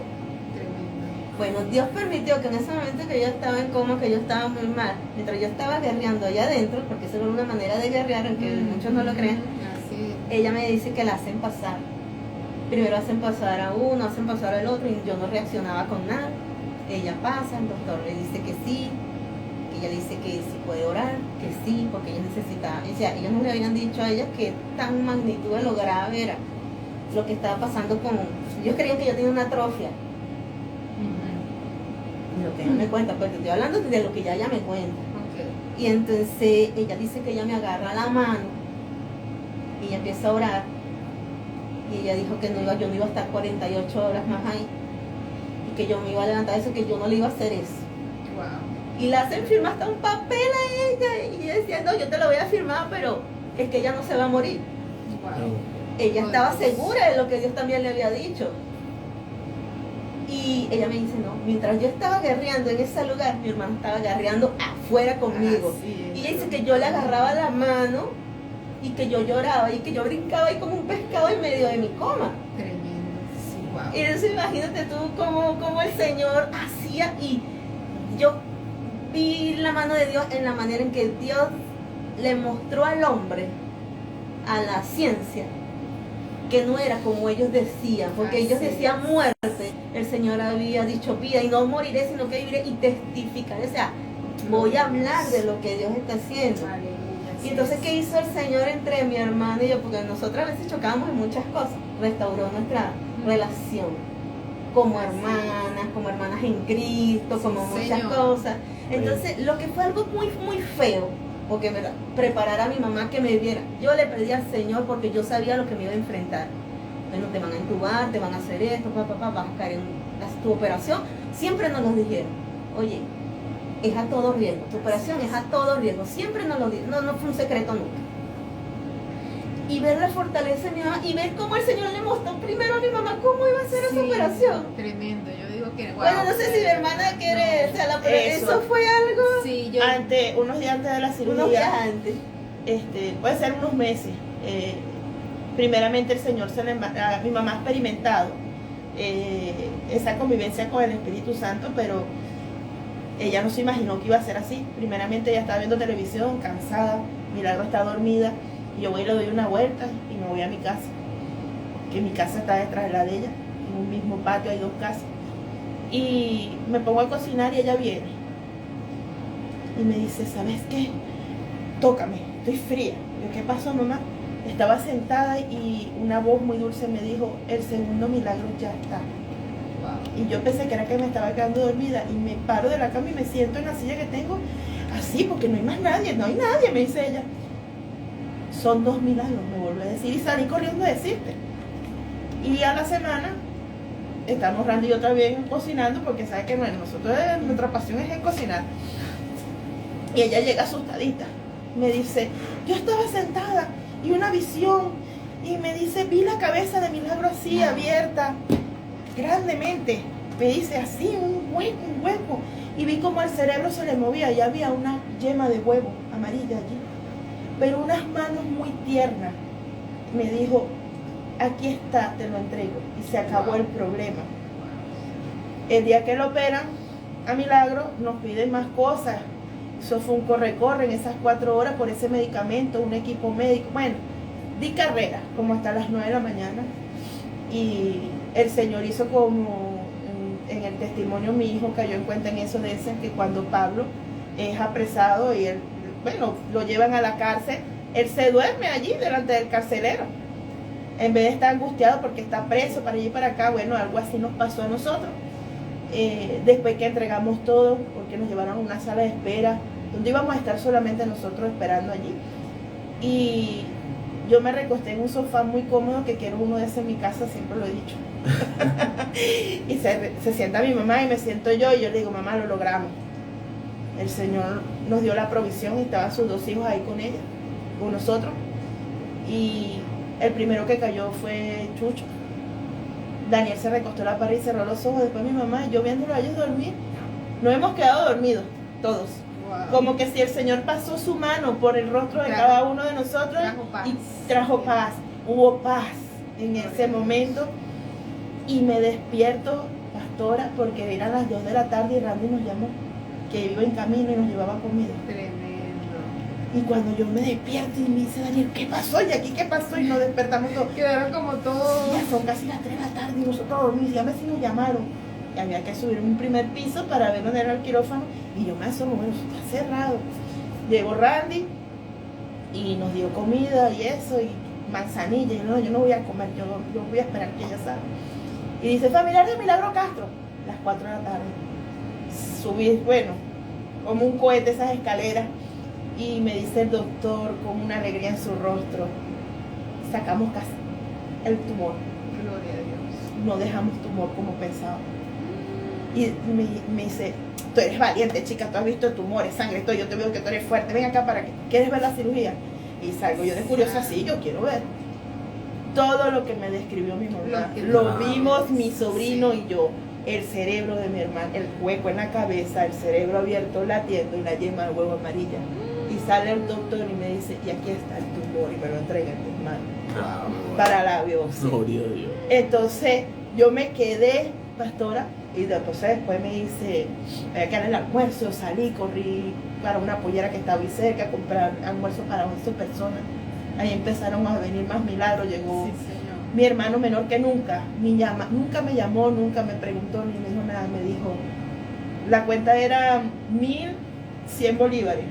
Speaker 2: Tremendo.
Speaker 1: Bueno, Dios permitió que en ese momento que yo estaba en coma, que yo estaba muy mal, mientras yo estaba guerreando allá adentro, porque eso era una manera de guerrear, aunque muchos no lo creen,
Speaker 2: Así
Speaker 1: ella me dice que la hacen pasar. Primero hacen pasar a uno, hacen pasar al otro, y yo no reaccionaba con nada. Ella pasa, el doctor le dice que sí, que ella le dice que sí puede orar, que sí, porque ella necesitaba, o sea, ellos no le habían dicho a ella que tan magnitud de lo grave era lo que estaba pasando con... Ellos creían que yo tenía una atrofia. Lo que ella me cuenta, pues te estoy hablando de lo que ella me cuenta.
Speaker 2: Ok.
Speaker 1: Y entonces ella dice que ella me agarra la mano y ella empieza a orar. Y ella dijo que yo no iba a estar 48 horas más ahí. Y que yo me iba a levantar eso, que yo no le iba a hacer eso.
Speaker 2: Wow.
Speaker 1: Y le hacen firmar hasta un papel a ella. Y ella decía, no, yo te lo voy a firmar, pero es que ella no se va a morir.
Speaker 2: Wow.
Speaker 1: Ella estaba segura de lo que Dios también le había dicho. Y ella me dice, no, mientras yo estaba guerreando en ese lugar, mi hermano estaba guerreando afuera conmigo.
Speaker 2: Así es.
Speaker 1: Y ella dice que yo le agarraba la mano y que yo lloraba y que yo brincaba ahí como un pescado en medio de mi coma.
Speaker 2: Tremendo. Sí, wow.
Speaker 1: Y entonces imagínate tú cómo el Señor hacía, y yo vi la mano de Dios en la manera en que Dios le mostró al hombre, a la ciencia, que no era como ellos decían, porque ellos decían muerte, el Señor había dicho vida, y no moriré, sino que viviré y testificaré. O sea, voy a hablar de lo que Dios está haciendo.
Speaker 2: Aleluya.
Speaker 1: Y entonces, ¿qué hizo el Señor entre mi hermana y yo? Porque nosotros a veces chocábamos en muchas cosas. Restauró nuestra relación como hermanas en Cristo, como muchas cosas. Entonces, lo que fue algo muy, muy feo, porque ¿verdad? Preparar a mi mamá que me viera. Yo le pedí al Señor porque yo sabía lo que me iba a enfrentar. Bueno, te van a entubar, te van a hacer esto, vas a caer en tu operación. Siempre nos lo dijeron. Oye, es a todo riesgo, tu operación es a todo riesgo. Siempre nos lo dijeron, no fue un secreto nunca. Y ver la fortaleza de mi mamá y ver cómo el Señor le mostró primero a mi mamá cómo iba a hacer esa operación.
Speaker 2: Tremendo, yo digo que wow.
Speaker 1: Bueno, no sé si mi hermana quiere, o sea, eso fue algo.
Speaker 2: Sí, yo
Speaker 3: Unos días antes de la cirugía,
Speaker 1: unos días antes.
Speaker 3: Puede ser unos meses. Primeramente el Señor mi mamá ha experimentado esa convivencia con el Espíritu Santo, pero ella no se imaginó que iba a ser así. Primeramente ella estaba viendo televisión, cansada, Milagro está dormida, Y yo voy y le doy una vuelta y me voy a mi casa, que mi casa está detrás de la de ella, en un mismo patio hay 2 casas. Y me pongo a cocinar y ella viene y me dice, ¿sabes qué? Tócame, estoy fría. Yo, ¿qué pasó, mamá? Estaba sentada y una voz muy dulce me dijo, el segundo milagro ya está. Y yo pensé que era que me estaba quedando dormida y me paro de la cama y me siento en la silla que tengo así, porque no hay más nadie, no hay nadie, me dice ella. Son 2 milagros, me volvió a decir, y salí corriendo a decirte. Y a la semana estamos Randy y yo también cocinando, porque sabe que bueno, nosotros nuestra pasión es en cocinar. Y ella llega asustadita, me dice, yo estaba sentada y una visión, y me dice, vi la cabeza de Milagro así abierta grandemente, me dice así, un hueco, y vi como el cerebro se le movía y había una yema de huevo amarilla allí, pero unas manos muy tiernas. Me dijo, aquí está, te lo entrego, y se acabó el problema. El día que lo operan a Milagro nos piden más cosas. Eso fue un corre-corre en esas 4 horas por ese medicamento, un equipo médico. Bueno, di carrera como hasta las 9 de la mañana, y el Señor hizo como en el testimonio, mi hijo cayó en cuenta en eso, de ese, que cuando Pablo es apresado y él, bueno, lo llevan a la cárcel, él se duerme allí delante del carcelero en vez de estar angustiado porque está preso para allí y para acá. Bueno, algo así nos pasó a nosotros. Después que entregamos todo, porque nos llevaron a una sala de espera donde íbamos a estar solamente nosotros esperando allí, y yo me recosté en un sofá muy cómodo, que quiero uno de esos en mi casa, siempre lo he dicho. Y se sienta mi mamá y me siento yo, y yo le digo, mamá, lo logramos. El Señor nos dio la provisión y estaban sus 2 hijos ahí con ella, con nosotros. Y el primero que cayó fue Chucho. Daniel se recostó en la pared y cerró los ojos. Después mi mamá, yo viéndolo a ellos dormir. Nos hemos quedado dormidos, todos.
Speaker 2: Wow.
Speaker 3: Como que si el Señor pasó su mano por el rostro de cada uno de nosotros y trajo paz. Hubo paz en ese momento. Y me despierto, pastora, porque eran las 2 de la tarde y Randy nos llamó, que iba en camino y nos llevaba comida.
Speaker 2: Tremendo.
Speaker 3: Y cuando yo me despierto y me dice Daniel, ¿qué pasó? ¿Y aquí qué pasó? Y nos despertamos todos.
Speaker 2: Quedaron como todos.
Speaker 3: Ya son casi las 3 de la tarde y nosotros dormimos. Ya si nos llamaron. Y había que subir un primer piso para ver dónde era el quirófano. Y yo me asomo, bueno, eso está cerrado. Llegó Randy y nos dio comida y eso, y manzanilla. Y no, yo no voy a comer, yo voy a esperar que ella salga. Y dice, familiar de Milagro Castro, las 4 de la tarde. Subí, bueno, como un cohete esas escaleras. Y me dice el doctor con una alegría en su rostro, sacamos casi el tumor.
Speaker 2: Gloria a Dios.
Speaker 3: No dejamos tumor como pensaba. Y me dice, tú eres valiente, chica, tú has visto tumores, sangre, todo, yo te veo que tú eres fuerte, ven acá para que, ¿quieres ver la cirugía? Y salgo yo de curiosa, sí, yo quiero ver. Todo lo que me describió mi mamá, lo vimos mi sobrino y yo. El cerebro de mi hermana, el hueco en la cabeza, el cerebro abierto latiendo y la yema de huevo amarilla. Y sale el doctor y me dice, y aquí está el tumor, y me lo entrega en tus manos para la biopsia.
Speaker 4: Gloria a Dios.
Speaker 3: Entonces yo me quedé, pastora, y después me dice, había que dar el almuerzo, salí, corrí para una pollera que estaba ahí cerca a comprar almuerzo para 11 personas. Ahí empezaron a venir más milagros, llegó
Speaker 2: Sí, Señor.
Speaker 3: mi hermano menor que nunca me llamó, nunca me preguntó ni me dijo nada, me dijo, la cuenta era 1.100 bolívares.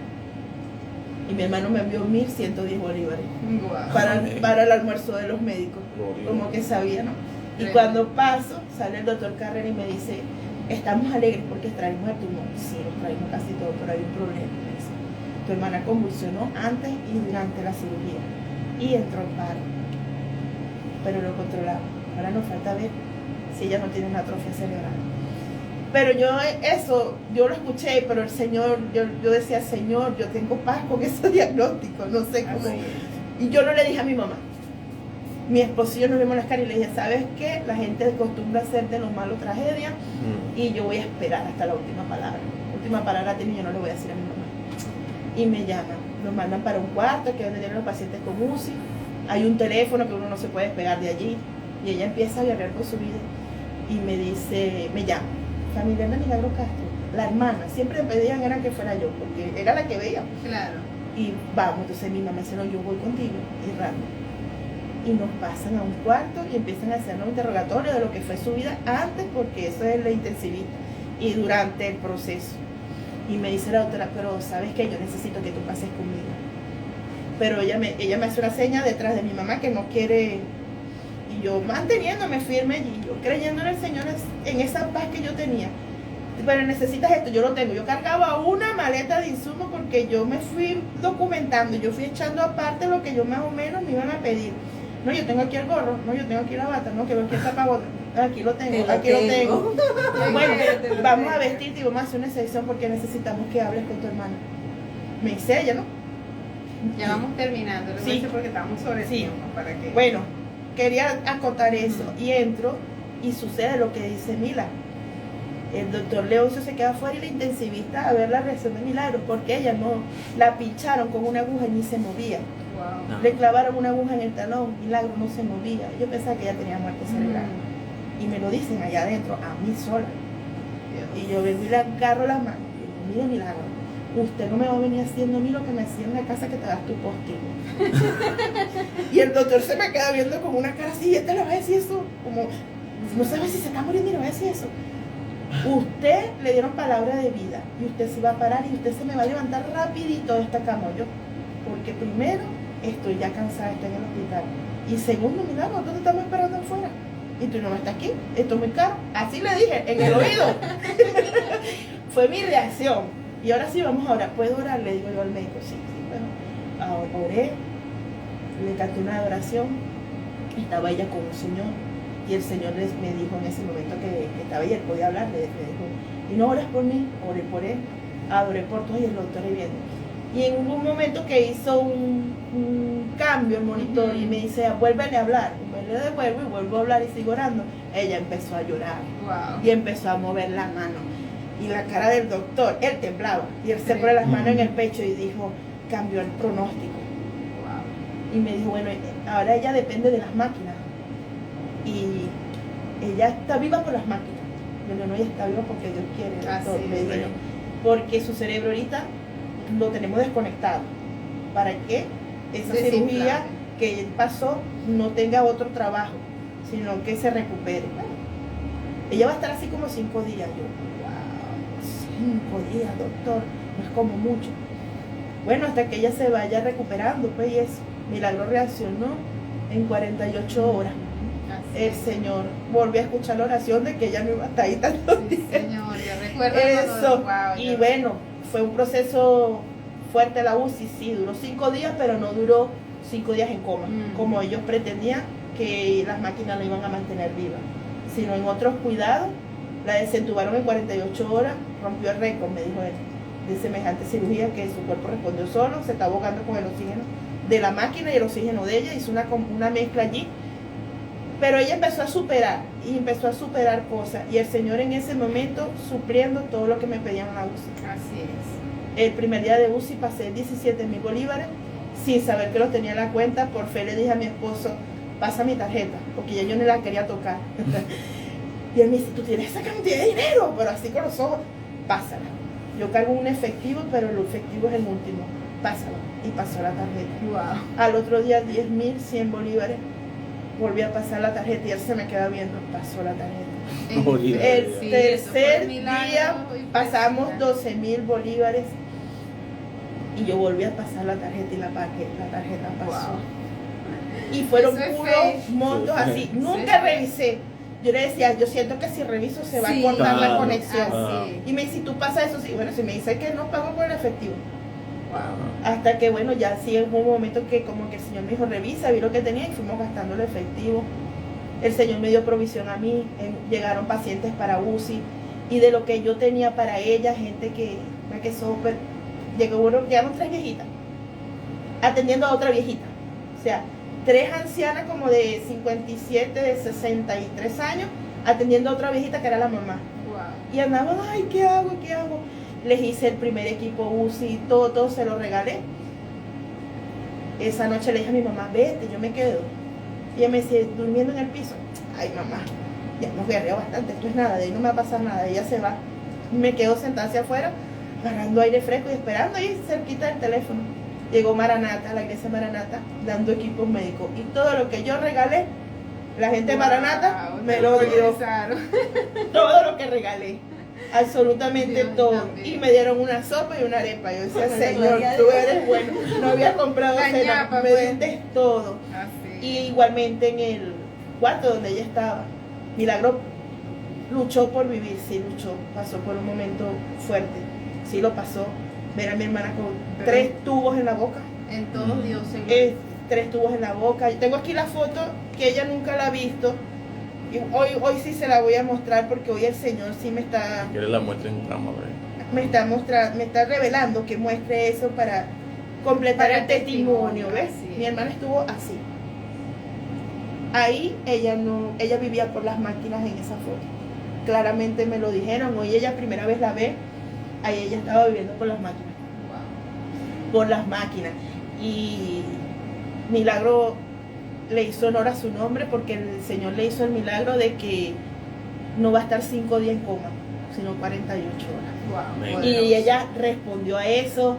Speaker 3: Y mi hermano me envió 1.110 bolívares
Speaker 2: Guau.
Speaker 3: para el almuerzo de los médicos, como que sabía, ¿no? Y cuando paso, sale el doctor Carrera y me dice, estamos alegres porque traemos el tumor. Sí, lo traemos casi todo, pero hay un problema. Me dice, tu hermana convulsionó antes y durante la cirugía y entró en paro, pero lo controlamos. Ahora nos falta ver si ella no tiene una atrofia cerebral. Pero yo lo escuché, pero el Señor, yo decía, Señor, yo tengo paz con ese diagnóstico, no sé cómo. Y yo no le dije a mi mamá. Mi esposo y yo nos vimos en las caras y le dije, ¿sabes qué? La gente acostumbra a hacer de lo malo tragedia y yo voy a esperar hasta la última palabra. La última palabra tiene, yo no le voy a decir a mi mamá. Y me llaman, nos mandan para un cuarto que es donde tienen los pacientes con UCI. Hay un teléfono que uno no se puede despegar de allí. Y ella empieza a guerrear con su vida. Y me dice, me llama, familiar de Milagro Castro, la hermana. Siempre me pedían era que fuera yo, porque era la que veía.
Speaker 2: Claro.
Speaker 3: Y vamos, entonces mi mamá dice, no, yo voy contigo, y rápido. Y nos pasan a un cuarto y empiezan a hacernos un interrogatorio de lo que fue su vida antes, porque eso es la intensivista, y durante el proceso. Y me dice la doctora, pero ¿sabes qué? Yo necesito que tú pases conmigo. Pero ella me hace una seña detrás de mi mamá que no quiere, y yo manteniéndome firme y yo creyendo en el Señor en esa paz que yo tenía. Pero necesitas esto, yo lo tengo. Yo cargaba una maleta de insumos porque yo me fui documentando, yo fui echando aparte lo que yo más o menos me iban a pedir. No, yo tengo aquí el gorro, no, yo tengo aquí la bata, no, que veo aquí el tapabotas, aquí lo tengo, aquí lo tengo. Bueno, vamos a vestirte y vamos a hacer una excepción porque necesitamos que hables con tu hermana. Me dice ella, ¿no?
Speaker 2: Ya vamos terminando, lo
Speaker 3: Sí.
Speaker 2: hice porque estamos sobre
Speaker 3: Sí.
Speaker 2: tiempo, para que...
Speaker 3: Bueno, quería acotar eso y entro y sucede lo que dice Mila. El doctor Leoncio se queda fuera y la intensivista a ver la reacción de Milagro, porque ella no la pincharon con una aguja y ni se movía.
Speaker 2: Wow.
Speaker 4: No.
Speaker 3: Le clavaron una aguja en el talón, Milagro no se movía. Yo pensaba que ella tenía muerte cerebral. Y me lo dicen allá adentro, a mí sola. Y yo vengo y le agarro las manos. Y digo, mire Milagro, usted no me va a venir haciendo a mí lo que me hacía en la casa que te das tu postigo. Y el doctor se me queda viendo con una cara así, ¿este le va a decir eso? Como, no sabe si se está muriendo y le va a decir eso. Usted le dieron palabra de vida y usted se va a parar y usted se me va a levantar rapidito de esta cama yo. Porque primero, estoy ya cansada, estoy en el hospital. Y segundo, Milagro, nosotros te estamos esperando afuera. Y tú no estás aquí, esto es muy caro. Así le dije, en el oído. Fue mi reacción. Y ahora sí, vamos a orar. ¿Puedo orar? Le digo yo al médico, sí, bueno. Ahora oré, le canté una adoración. Estaba ella con un señor. Y el Señor me dijo en ese momento que estaba ella, él podía hablar, le dijo, y no oras por mí, oré por él, adoré por todos y el doctor ahí viendo. Y en un momento que hizo un cambio el monitor y me dice, vuélvele a hablar, pues le devuelvo y vuelvo a hablar y sigo orando. Ella empezó a llorar
Speaker 2: Wow.
Speaker 3: y empezó a mover la mano. Y la cara del doctor, él temblaba y él se pone las manos en el pecho y dijo, cambió el pronóstico.
Speaker 2: Wow.
Speaker 3: Y me dijo, bueno, ahora ella depende de las máquinas. Y ella está viva por las máquinas. Yo no, ella está viva porque Dios quiere. Doctor,
Speaker 2: Así
Speaker 3: me
Speaker 2: es.
Speaker 3: dijo, porque su cerebro ahorita lo tenemos desconectado. Para que esa
Speaker 2: Desinflame.
Speaker 3: cirugía que él pasó no tenga otro trabajo, sino que se recupere. Bueno, ella va a estar así como 5 días. Yo, wow, 5 días, doctor, no es como mucho. Bueno, hasta que ella se vaya recuperando, pues, y eso. Milagro reaccionó en 48 horas.
Speaker 2: Así
Speaker 3: El
Speaker 2: es.
Speaker 3: Señor volvió a escuchar la oración de que ella no iba a estar ahí tantos
Speaker 2: Sí,
Speaker 3: días.
Speaker 2: señor, yo recuerdo
Speaker 3: Eso.
Speaker 2: wow,
Speaker 3: Y bueno, fue un proceso fuerte la UCI, sí, duró 5 días, pero no duró 5 días en coma, como ellos pretendían que las máquinas la iban a mantener viva, sino en otros cuidados. La desentubaron en 48 horas, rompió el récord, me dijo él, de semejante cirugía, que su cuerpo respondió solo, se está ahogando con el oxígeno de la máquina y el oxígeno de ella, hizo una mezcla allí. Pero ella empezó a superar y empezó a superar cosas, y el Señor en ese momento supliendo todo lo que me pedían en la UCI.
Speaker 2: Así es.
Speaker 3: El primer día de UCI pasé 17,000 bolívares sin saber que los tenía en la cuenta. Por fe le dije a mi esposo, pasa mi tarjeta, porque ya yo no la quería tocar. Y él me dice, tú tienes esa cantidad de dinero, pero así con los ojos, pásala. Yo cargo un efectivo, pero el efectivo es el último, pásala. Y pasó la tarjeta.
Speaker 2: Wow.
Speaker 3: Al otro día 10,100 bolívares. Volví a pasar la tarjeta y él se me queda viendo, pasó la tarjeta.
Speaker 4: Bolívares.
Speaker 3: El
Speaker 2: Sí, eso fue
Speaker 3: tercer
Speaker 2: un milagro
Speaker 3: día
Speaker 2: y fue
Speaker 3: pasamos
Speaker 2: milagro.
Speaker 3: 12,000 bolívares y yo volví a pasar la tarjeta y la tarjeta pasó.
Speaker 2: Wow.
Speaker 3: Y fueron
Speaker 2: Eso es
Speaker 3: puros
Speaker 2: fe.
Speaker 3: montos
Speaker 4: Eso es
Speaker 3: así.
Speaker 4: fe.
Speaker 3: Nunca
Speaker 2: Eso es fe.
Speaker 3: revisé. Yo le decía, yo siento que si reviso se va
Speaker 2: Sí.
Speaker 3: a cortar la
Speaker 4: Claro.
Speaker 3: conexión.
Speaker 2: Así.
Speaker 3: Y me dice, si tú pasas eso, sí, bueno, si me dice que no pago con el efectivo.
Speaker 2: Wow.
Speaker 3: Hasta que bueno, ya sí hubo un momento que como que el Señor me dijo, revisa, vi lo que tenía y fuimos gastando el efectivo. El Señor me dio provisión a mí, llegaron pacientes para UCI y de lo que yo tenía para ella, gente que súper, llegaron 3 viejitas atendiendo a otra viejita. O sea, 3 ancianas como de 57, de 63 años atendiendo a otra viejita que era la mamá.
Speaker 2: Wow.
Speaker 3: Y andaban, ay, ¿qué hago? ¿Qué hago? Les hice el primer equipo UCI, todo se lo regalé. Esa noche le dije a mi mamá, vete, yo me quedo. Y ella me decía, durmiendo en el piso. Ay, mamá, ya hemos guerreado bastante, esto es nada, de ahí no me va a pasar nada. Ella se va. Me quedo sentada hacia afuera, agarrando aire fresco y esperando ahí cerquita del teléfono. llegó Maranata, la iglesia Maranata, dando equipos médicos. Y todo lo que yo regalé, la gente de Maranata me lo dio. Todo lo que regalé. Absolutamente
Speaker 2: Dios,
Speaker 3: todo.
Speaker 2: también.
Speaker 3: Y me dieron una sopa y una arepa. Yo decía,
Speaker 1: Bueno,
Speaker 3: Señor,
Speaker 1: gloria a
Speaker 3: tú
Speaker 1: Dios.
Speaker 3: eres bueno. No había comprado
Speaker 2: La
Speaker 3: cena,
Speaker 2: ñapa,
Speaker 3: me
Speaker 2: pues.
Speaker 3: diste todo.
Speaker 2: Así.
Speaker 3: Y igualmente en el cuarto donde ella estaba, Milagro luchó por vivir, sí luchó, pasó por un momento fuerte, sí lo pasó. Ver a mi hermana con
Speaker 2: Pero-
Speaker 3: 3 tubos en la boca,
Speaker 2: En todo Dios se
Speaker 3: 3 tubos en la boca. Yo tengo aquí la foto que ella nunca la ha visto. Y hoy sí se la voy a mostrar porque hoy el Señor sí me está
Speaker 4: ¿Quieres la muestra en trama, ¿ves?
Speaker 3: me está revelando que muestre eso para completar
Speaker 2: Para
Speaker 3: el testimonio, ¿ves?
Speaker 2: así es.
Speaker 3: Mi hermana estuvo así. Ahí ella vivía por las máquinas en esa foto. Claramente me lo dijeron, hoy ella primera vez la ve, ahí ella estaba viviendo por las máquinas. Por las máquinas. Y Milagro le hizo honor a su nombre porque el Señor le hizo el milagro de que no va a estar 5 días en coma, sino 48 horas.
Speaker 2: Wow.
Speaker 3: Y ella respondió a eso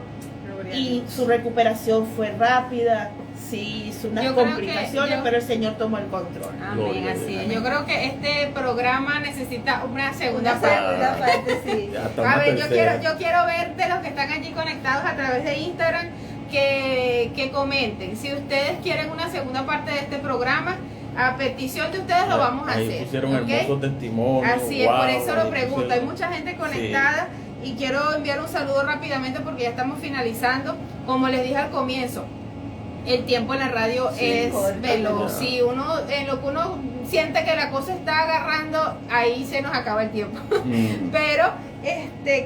Speaker 3: y su recuperación fue rápida, sí hizo unas
Speaker 2: Yo creo que
Speaker 3: complicaciones, pero el Señor tomó el control.
Speaker 2: Amén,
Speaker 4: Gloria a
Speaker 2: así
Speaker 4: Dios.
Speaker 2: es. Yo creo que este programa necesita una segunda
Speaker 1: Una
Speaker 2: parte.
Speaker 1: segunda parte, sí.
Speaker 4: Ya está
Speaker 2: A
Speaker 4: una
Speaker 2: ver,
Speaker 4: tercera.
Speaker 2: yo quiero ver de los que están allí conectados a través de Instagram que comenten. Si ustedes quieren una segunda parte de este programa, a petición de ustedes lo vamos a
Speaker 4: Ahí
Speaker 2: hacer.
Speaker 4: pusieron
Speaker 2: ¿ok?
Speaker 4: hermosos testimonios.
Speaker 2: Así es,
Speaker 4: wow,
Speaker 2: por eso lo
Speaker 4: ahí
Speaker 2: pregunto.
Speaker 4: pusieron-
Speaker 2: Hay mucha gente conectada y quiero enviar un saludo rápidamente porque ya estamos finalizando. Como les dije al comienzo, el tiempo en la radio
Speaker 1: Sí,
Speaker 2: es
Speaker 1: corta,
Speaker 2: veloz.
Speaker 4: ya.
Speaker 2: Si uno, en lo que uno siente que la cosa está agarrando, ahí se nos acaba el tiempo.
Speaker 4: Mm.
Speaker 2: Pero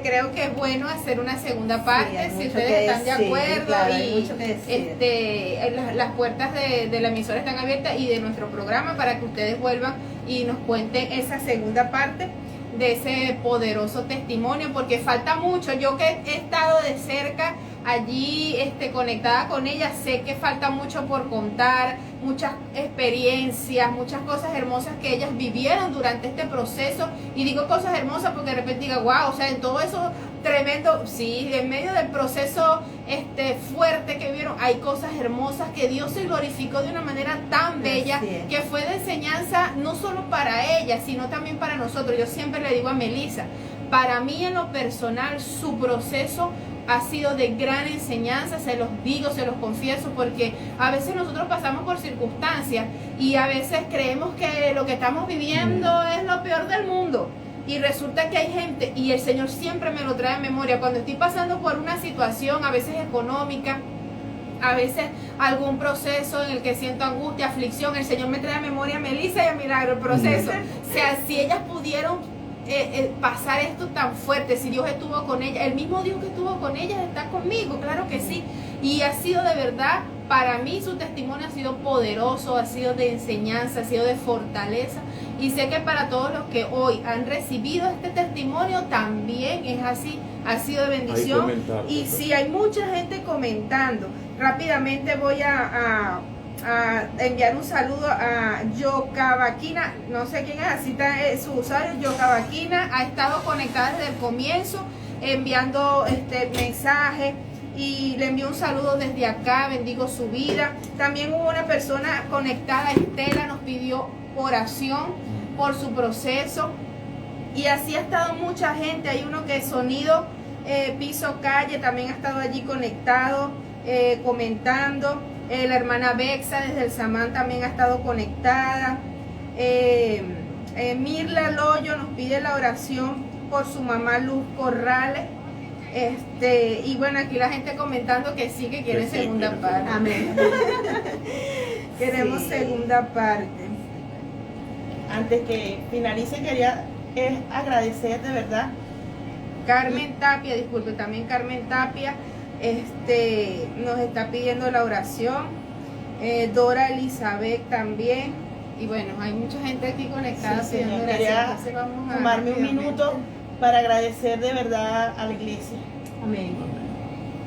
Speaker 2: creo que es bueno hacer una segunda parte,
Speaker 1: hay
Speaker 2: si
Speaker 1: mucho
Speaker 2: ustedes
Speaker 1: que
Speaker 2: están de
Speaker 1: decir,
Speaker 2: acuerdo,
Speaker 1: claro, hay
Speaker 2: y
Speaker 1: mucho que decir.
Speaker 2: las puertas de la emisora están abiertas y de nuestro programa para que ustedes vuelvan y nos cuenten esa segunda parte de ese poderoso testimonio, porque falta mucho. Yo que he estado de cerca allí conectada con ella, sé que falta mucho por contar, muchas experiencias, muchas cosas hermosas que ellas vivieron durante este proceso. Y digo cosas hermosas porque de repente diga, wow, o sea, en todo eso tremendo, sí, en medio del proceso fuerte que vivieron, hay cosas hermosas que Dios se glorificó de una manera tan bella,
Speaker 1: Así es.
Speaker 2: que fue de enseñanza no solo para ella, sino también para nosotros. Yo siempre le digo a Melissa, para mí en lo personal, su proceso ha sido de gran enseñanza, se los digo, se los confieso, porque a veces nosotros pasamos por circunstancias y a veces creemos que lo que estamos viviendo es lo peor del mundo. Y resulta que hay gente, y el Señor siempre me lo trae a memoria, cuando estoy pasando por una situación, a veces económica, a veces algún proceso en el que siento angustia, aflicción, el Señor me trae a memoria a Melissa y a Milagro el proceso. O sea, si ellas pudieron pasar esto tan fuerte, si Dios estuvo con ella, el mismo Dios que estuvo con ellas está conmigo, claro que sí. Y ha sido de verdad, para mí su testimonio ha sido poderoso, ha sido de enseñanza, ha sido de fortaleza. Y sé que para todos los que hoy han recibido este testimonio también es así, ha sido de bendición.
Speaker 4: comentarios,
Speaker 2: Y si hay mucha gente comentando, rápidamente voy a enviar un saludo a Yocabaquina, no sé quién es, así está su usuario, Yocabaquina, ha estado conectada desde el comienzo, enviando mensaje, y le envío un saludo desde acá, bendigo su vida. También hubo una persona conectada, Estela, nos pidió oración por su proceso, y así ha estado mucha gente. Hay uno que es Sonido Piso Calle, también ha estado allí conectado, comentando. La hermana Bexa desde el Samán también ha estado conectada. Mirla Loyo nos pide la oración por su mamá Luz Corrales. Y bueno, aquí la gente comentando que sí, que quiere
Speaker 4: Que sí,
Speaker 2: segunda
Speaker 4: quiere
Speaker 2: parte.
Speaker 1: Amén.
Speaker 2: Queremos
Speaker 1: Sí.
Speaker 2: segunda parte.
Speaker 3: Antes que finalice, quería agradecer de verdad.
Speaker 2: Carmen Tapia, disculpe, también Carmen Tapia nos está pidiendo la oración. Dora Elizabeth también. Y bueno, hay mucha gente aquí conectada
Speaker 3: Sí,
Speaker 2: pidiendo
Speaker 3: señor,
Speaker 2: oración.
Speaker 3: quería
Speaker 2: Entonces vamos a
Speaker 3: tomarme un
Speaker 2: rápidamente.
Speaker 3: minuto para agradecer de verdad a la iglesia,
Speaker 1: Amén.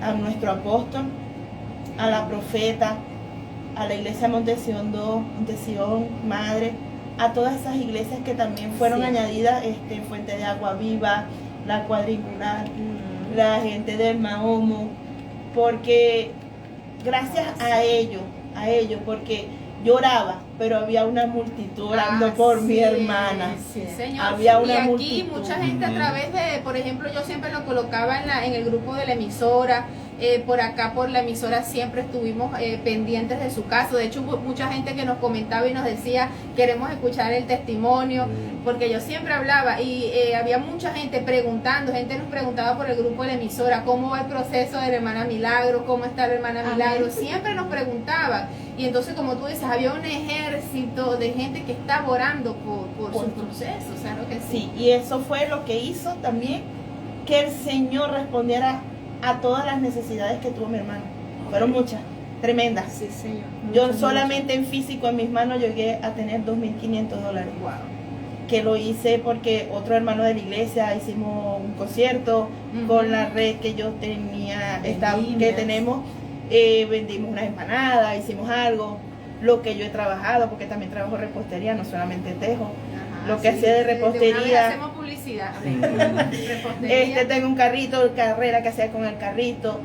Speaker 3: a nuestro apóstol, a la profeta, a la iglesia Montesión 2, Montesión Madre, a todas esas iglesias que también fueron
Speaker 1: Sí.
Speaker 3: añadidas, Fuente de Agua Viva, la Cuadrangular, la gente del Mahomo, porque gracias a ellos, porque lloraba, pero había una multitud orando por mi hermana.
Speaker 2: Sí, señor.
Speaker 3: Había una
Speaker 2: y aquí
Speaker 3: multitud.
Speaker 2: mucha gente a través de, por ejemplo, yo siempre lo colocaba en el grupo de la emisora. Por acá por la emisora siempre estuvimos pendientes de su caso. De hecho hubo mucha gente que nos comentaba y nos decía queremos escuchar el testimonio, porque yo siempre hablaba y había mucha gente preguntando, gente nos preguntaba por el grupo de la emisora cómo va el proceso de la hermana Milagro, cómo está la hermana Milagro, siempre nos preguntaban. Y entonces, como tú dices, había un ejército de gente que estaba orando por su proceso, claro que sí.
Speaker 3: Sí, y eso fue lo que hizo también que el Señor respondiera a todas las necesidades que tuvo mi hermano. Fueron muchas, tremendas.
Speaker 1: Sí, señor.
Speaker 3: Yo solamente en físico, en mis manos, llegué a tener $2,500.
Speaker 2: Wow.
Speaker 3: Que lo hice porque otro hermano de la iglesia hicimos un concierto con la red que yo tenía, que tenemos, vendimos unas empanadas, hicimos algo, lo que yo he trabajado, porque también trabajo repostería, no solamente tejo. Lo que hacía de repostería.
Speaker 2: De una vez hacemos publicidad. Repostería.
Speaker 3: Tengo un carrito, carrera que hacía con el carrito.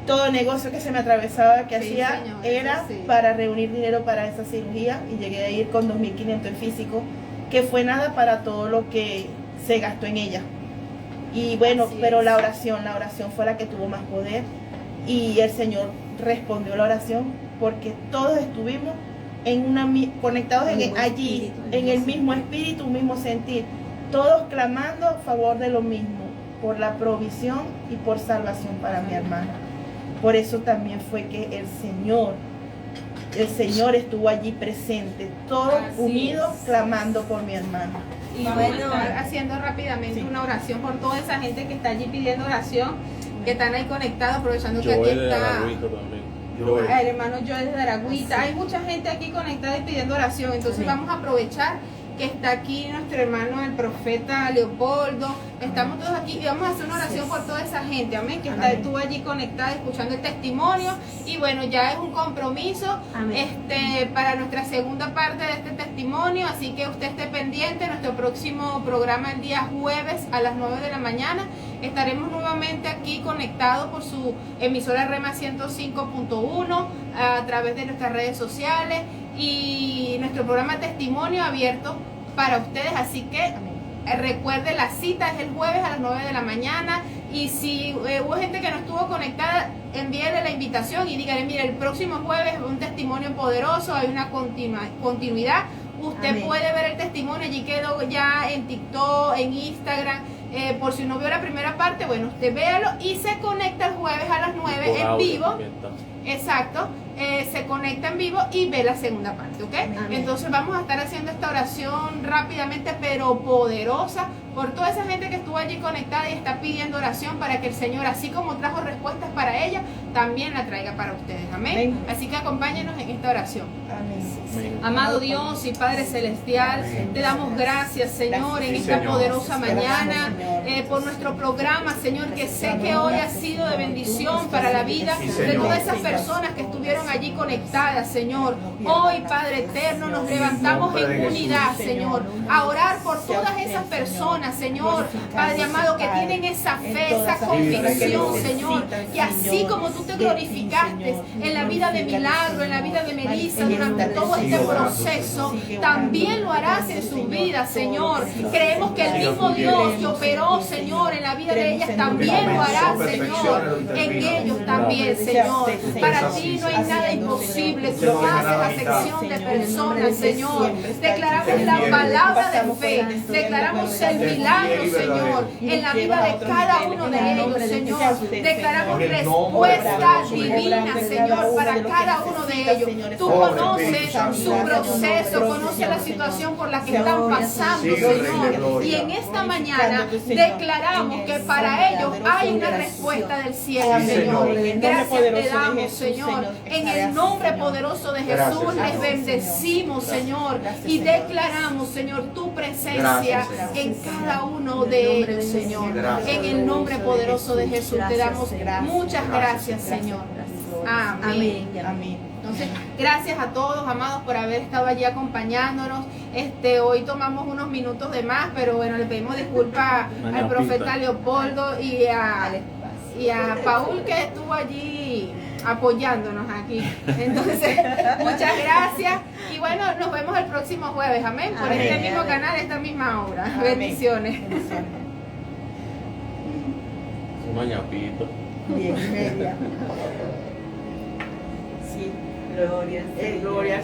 Speaker 3: Todo negocio que se me atravesaba que hacía
Speaker 2: señor,
Speaker 3: era para reunir dinero para esa cirugía, y llegué a ir con $2,500 en físico, que fue nada para todo lo que se gastó en ella. Y bueno, pero la oración fue la que tuvo más poder, y el Señor respondió la oración, porque todos estuvimos conectados allí, en el mismo espíritu, un mismo sentir, todos clamando a favor de lo mismo, por la provisión y por salvación para mi hermana. Por eso también fue que el Señor estuvo allí presente, todos unidos clamando por mi hermana.
Speaker 2: Y vamos a estar haciendo rápidamente una oración por toda esa gente que está allí pidiendo oración, que están ahí conectados, aprovechando que aquí está el hermano Joel de Aragüita. Hay mucha gente aquí conectada y pidiendo oración, entonces vamos a aprovechar que está aquí nuestro hermano el profeta Leopoldo, estamos todos aquí y vamos a hacer una oración por toda esa gente, amén, que estuvo allí conectada escuchando el testimonio. Y bueno, ya es un compromiso para nuestra segunda parte de este testimonio, así que usted esté pendiente. Nuestro próximo programa el día jueves a las 9 de la mañana estaremos nuevamente aquí conectados por su emisora Rema 105.1 a través de nuestras redes sociales, y nuestro programa Testimonio abierto para ustedes, así que recuerde, la cita es el jueves a las 9 de la mañana, y si hubo gente que no estuvo conectada, envíele la invitación y dígale, mire, el próximo jueves un testimonio poderoso, hay una continuidad, usted puede ver el testimonio, allí quedó ya en TikTok, en Instagram. Por si no vio la primera parte, bueno, usted véalo y se conecta el jueves a las 9 en vivo. Exacto, se conecta en vivo y ve la segunda parte, ¿ok? Entonces vamos a estar haciendo esta oración rápidamente, pero poderosa, por toda esa gente que estuvo allí conectada y está pidiendo oración para que el Señor, así como trajo respuestas para ella, también la traiga para ustedes, amén. Así que acompáñenos en esta oración. Amado Dios y Padre Celestial, te damos gracias, Señor, en esta poderosa mañana, por nuestro programa, Señor, que sé que hoy ha sido de bendición para la vida de todas esas personas que estuvieron allí conectadas, Señor. Hoy, Padre eterno, nos levantamos en unidad, Señor, a orar por todas esas personas, Señor, Padre amado, que tienen esa fe, esa convicción, Señor, que así como tú te glorificaste en la vida de Milagro, en la vida de Melissa, durante todo este proceso, también lo harás en su vida, Señor. Creemos que el mismo Dios que operó, Señor, en la vida de ellas, también lo hará, Señor, en ellos también, Señor. Para ti no hay nada imposible. Tú haces la sección de personas, Señor. Declaramos la palabra de fe, declaramos el milagro, Señor, en la vida de cada uno de ellos, Señor. Declaramos respuesta divina, Señor, para cada uno de ellos. Tú conoces su proceso, conoces la situación por la que están pasando, Señor. Y en esta mañana declaramos que para ellos hay una respuesta del cielo, Señor. Gracias te damos, Señor. En el nombre poderoso de Jesús les bendecimos, Señor, y declaramos, Señor, tu presencia en cada uno de ellos, Señor. En el nombre poderoso de Jesús te damos muchas gracias, Señor. Amén. Entonces, gracias a todos, amados, por haber estado allí acompañándonos. Hoy tomamos unos minutos de más, pero bueno, le pedimos disculpas al profeta Leopoldo y y a Paul que estuvo allí apoyándonos aquí. Entonces, muchas gracias y bueno, nos vemos el próximo jueves, amén, por
Speaker 1: Amén,
Speaker 2: este mismo
Speaker 1: amén.
Speaker 2: canal, esta misma hora.
Speaker 3: Amén.
Speaker 2: Bendiciones.
Speaker 4: Un añapito.
Speaker 1: Bien, bella. Sí, gloria al Señor.
Speaker 3: Gloria al